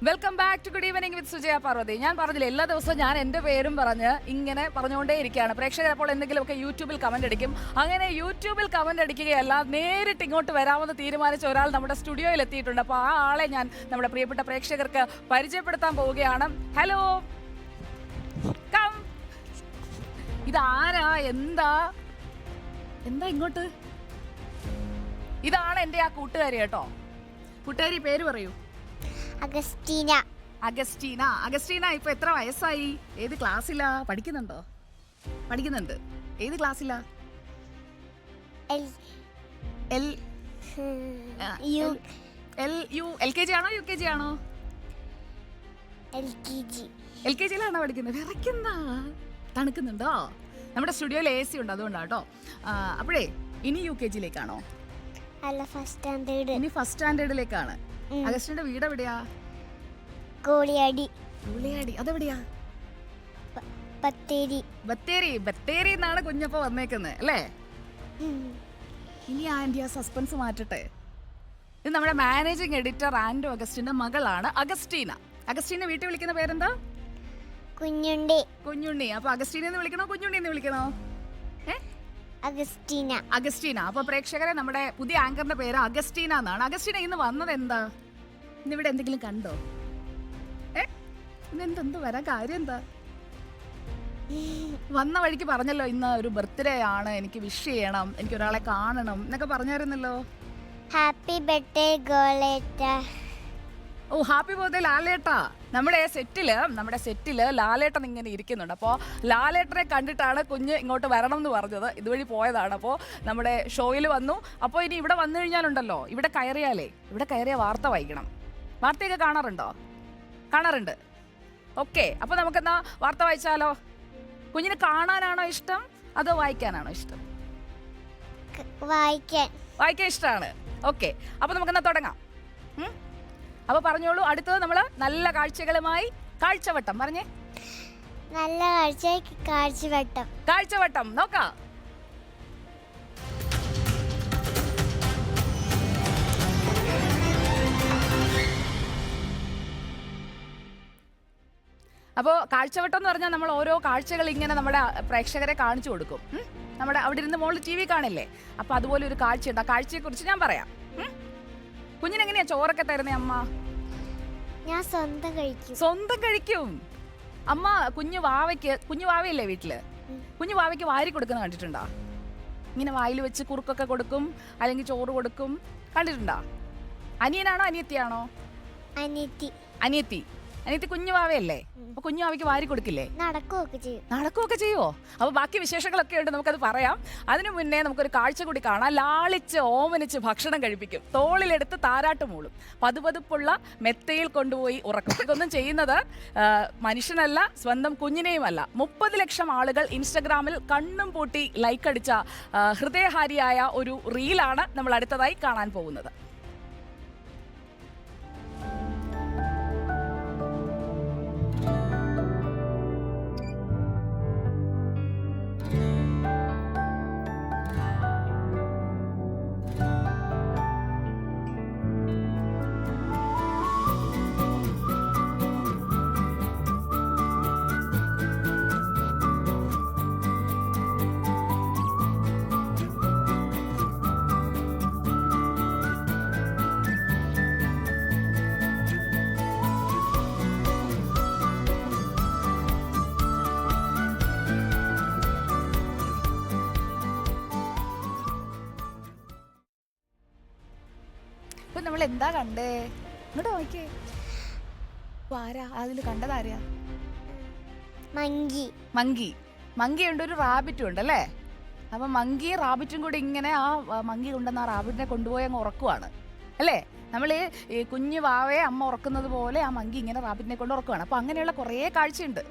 Welcome back to good evening with Sujaya Parvathi. ഞാൻ പറഞ്ഞില്ല, എല്ലാ ദിവസവും ഞാൻ എൻ്റെ പേരും പറഞ്ഞ് ഇങ്ങനെ പറഞ്ഞുകൊണ്ടേ ഇരിക്കുകയാണ്. പ്രേക്ഷകർ അപ്പോൾ എന്തെങ്കിലുമൊക്കെ യൂട്യൂബിൽ കമന്റ് അടിക്കും. അങ്ങനെ യൂട്യൂബിൽ കമന്റ് അടിക്കുകയല്ല, നേരിട്ട് ഇങ്ങോട്ട് വരാമെന്ന് തീരുമാനിച്ച ഒരാൾ നമ്മുടെ സ്റ്റുഡിയോയിൽ എത്തിയിട്ടുണ്ട്. അപ്പോൾ ആ ആളെ ഞാൻ നമ്മുടെ പ്രിയപ്പെട്ട പ്രേക്ഷകർക്ക് പരിചയപ്പെടുത്താൻ പോവുകയാണ്. Hello, come. ഇതാരാ? എന്താ എന്താ ഇങ്ങോട്ട്? ഇതാണ് എൻ്റെ ആ കൂട്ടുകാരി കേട്ടോ. കൂട്ടുകാരി പേര് പറയൂ. അഗസ്റ്റീന. അഗസ്റ്റീന. അഗസ്റ്റീന ഇപ്പൊ എത്ര വയസ്സായി? ഏത് ക്ലാസ്സിലാ? പഠിക്കുന്നുണ്ടോ? പഠിക്കുന്നുണ്ട്. ഏത് ക്ലാസ്സിലാ? LKG ആണോ UKG ആണോ? LKG-യിലാണോ പഠിക്കുന്നത്? വിറയ്ക്കുന്ന തണുക്കുന്നുണ്ടോ? നമ്മുടെ സ്റ്റുഡിയോയിൽ AC ഉണ്ട്, അതുകൊണ്ടാട്ടോ. അപ്പോഴേ ഇനി UKG-യിലേക്കാണോ? അല്ല, ഫസ്റ്റ് സ്റ്റാൻഡേർഡ്. ഇനി ഫസ്റ്റ് സ്റ്റാൻഡേർഡിലേക്കാണ്. അഗസ്റ്റിന്റെ വീട് എവിടെയാ? കോളിയാടി. കോളിയാടി അതെവിടെയാ? ബത്തേരി. ബത്തേരി. ബത്തേരി എന്നാണ് കുഞ്ഞപ്പ വന്നേക്കുന്നത് അല്ലേ? ഇനി ആന്റി ആ സസ്പെൻസ് മാറ്റട്ടെ. ഇത് നമ്മുടെ മാനേജിംഗ് എഡിറ്റർ ആൻഡോ അഗസ്റ്റിന്റെ മകളാണ് അഗസ്റ്റീന. അഗസ്റ്റീനെ വീട്ടിൽ വിളിക്കുന്ന പേരെന്താ? കുഞ്ഞുണ്ണി. കുഞ്ഞുണ്ണി. അപ്പൊ അഗസ്റ്റീനെ എന്ന് വിളിക്കണോ കുഞ്ഞുണ്ണി എന്ന് വിളിക്കണോ? അഗസ്റ്റീന. അഗസ്റ്റീന. അപ്പൊ പ്രേക്ഷകരെ, നമ്മുടെ പുതിയ ആങ്കറിന്റെ പേര് അഗസ്റ്റീന എന്നാണ്. അഗസ്റ്റീന ഇന്ന് വന്നത് എന്താ? ഇന്നിവിടെ എന്തെങ്കിലും കണ്ടോ? ഇന്നെന്തെന്ത് വരാൻ കാര്യം എന്താ? വന്ന വഴിക്ക് പറഞ്ഞല്ലോ ഇന്ന് ഒരു ബർത്ത്ഡേ ആണ്, എനിക്ക് വിഷ് ചെയ്യണം, എനിക്ക് ഒരാളെ കാണണം എന്നൊക്കെ പറഞ്ഞായിരുന്നല്ലോ. ഹാപ്പി ബർത്ത്ഡേ ഗോളേട്ട. ഓ, ഹാപ്പി ബർത്ത്ഡേ ലാലേട്ടാ. നമ്മുടെ സെറ്റില് ലാലേട്ടൻ ഇങ്ങനെ ഇരിക്കുന്നുണ്ട്. അപ്പോൾ ലാലേട്ടനെ കണ്ടിട്ടാണ് കുഞ്ഞ് ഇങ്ങോട്ട് വരണം എന്ന് പറഞ്ഞത്. ഇതുവഴി പോയതാണ്. അപ്പോൾ നമ്മുടെ ഷോയിൽ വന്നു. അപ്പോൾ ഇനി ഇവിടെ വന്നു കഴിഞ്ഞാലുണ്ടല്ലോ, ഇവിടെ കയറിയ വാർത്ത വായിക്കണം. വാർത്തയൊക്കെ കാണാറുണ്ടോ? കാണാറുണ്ട്. ഓക്കെ, അപ്പോൾ നമുക്കെന്നാ വാർത്ത വായിച്ചാലോ? കുഞ്ഞിന് കാണാനാണോ ഇഷ്ടം അതോ വായിക്കാനാണോ ഇഷ്ടം? വായിക്കാൻ ഇഷ്ടമാണ്. ഓക്കെ, അപ്പോൾ നമുക്കെന്നാ തുടങ്ങാം. അപ്പൊ പറഞ്ഞോളൂ, അടുത്തത് നമ്മള് നല്ല കാഴ്ചകളുമായി കാഴ്ചവട്ടം. പറഞ്ഞേ. നല്ല കാഴ്ചവട്ടം നോക്കാം. അപ്പോൾ കാഴ്ചവട്ടം എന്ന് പറഞ്ഞാൽ നമ്മൾ ഓരോ കാഴ്ചകൾ ഇങ്ങനെ നമ്മുടെ പ്രേക്ഷകരെ കാണിച്ചു കൊടുക്കും. നമ്മുടെ അവിടെ ഇരുന്ന് മോള് TV കാണില്ലേ, അപ്പൊ അതുപോലെ ഒരു കാഴ്ചയുണ്ട്. ആ കാഴ്ചയെ കുറിച്ച് ഞാൻ പറയാം. കുഞ്ഞിനെങ്ങനെയാ ചോറൊക്കെ തരുന്നേ അമ്മ? ഞാൻ സ്വന്തം കഴിക്കും. അമ്മ കുഞ്ഞു വാവയല്ലേ വീട്ടില്, കുഞ്ഞു വാവയ്ക്ക് വാരി കൊടുക്കുന്ന കണ്ടിട്ടുണ്ടോ? ഇങ്ങനെ വായിൽ വെച്ച് കുറുക്കൊക്കെ കൊടുക്കും, അല്ലെങ്കിൽ ചോറ് കൊടുക്കും. കണ്ടിട്ടുണ്ടോ? അനിയനാണോ അനിയത്തിയാണോ? അനിയത്തി. കുഞ്ഞു വാവയല്ലേ, അപ്പൊ കുഞ്ഞു വാവയ്ക്ക് വാരി കൊടുക്കില്ലേ? നടക്കുകയൊക്കെ ചെയ്യുവോ? അപ്പൊ ബാക്കി വിശേഷങ്ങളൊക്കെ ഉണ്ട്, നമുക്കത് പറയാം. അതിനു മുന്നേ നമുക്കൊരു കാഴ്ച കൂടി കാണാം. ലാളിച്ച് ഓമനിച്ച് ഭക്ഷണം കഴിപ്പിക്കും, തോളിലെടുത്ത് താരാട്ട് മൂളും, പതുപതുപ്പുള്ള മെത്തയിൽ കൊണ്ടുപോയി ഉറക്കും. ഇതൊന്നും ചെയ്യുന്നത് മനുഷ്യനല്ല, സ്വന്തം കുഞ്ഞിനെയുമല്ല. 30 ലക്ഷം ആളുകൾ ഇൻസ്റ്റഗ്രാമിൽ കണ്ണും പൂട്ടി ലൈക്ക് അടിച്ച ഹൃദയഹാരിയായ ഒരു റീലാണ് നമ്മൾ അടുത്തതായി കാണാൻ പോകുന്നത്. നമ്മൾ എന്താ കണ്ടേ? ഇങ്ങോട്ട് നോക്കിയേ. ആരാ അതിൽ കണ്ടതാരാ? മങ്കി ഉണ്ട്, ഒരു റാബിറ്റും ഉണ്ട് അല്ലേ? അപ്പൊ മങ്കിയും റാബിറ്റും കൂടി ഇങ്ങനെ ആ മങ്കി കൊണ്ടുവന്ന ആ റാബിറ്റിനെ കൊണ്ടുപോയി അങ്ങ് ഉറക്കുവാണ് അല്ലേ? നമ്മൾ ഈ കുഞ്ഞു വാവയെ അമ്മ ഉറക്കുന്നത് പോലെ ആ മങ്കി ഇങ്ങനെ റാബിറ്റിനെ കൊണ്ട് ഉറക്കുവാണ്. അപ്പൊ അങ്ങനെയുള്ള കുറേ കാഴ്ചയുണ്ട്.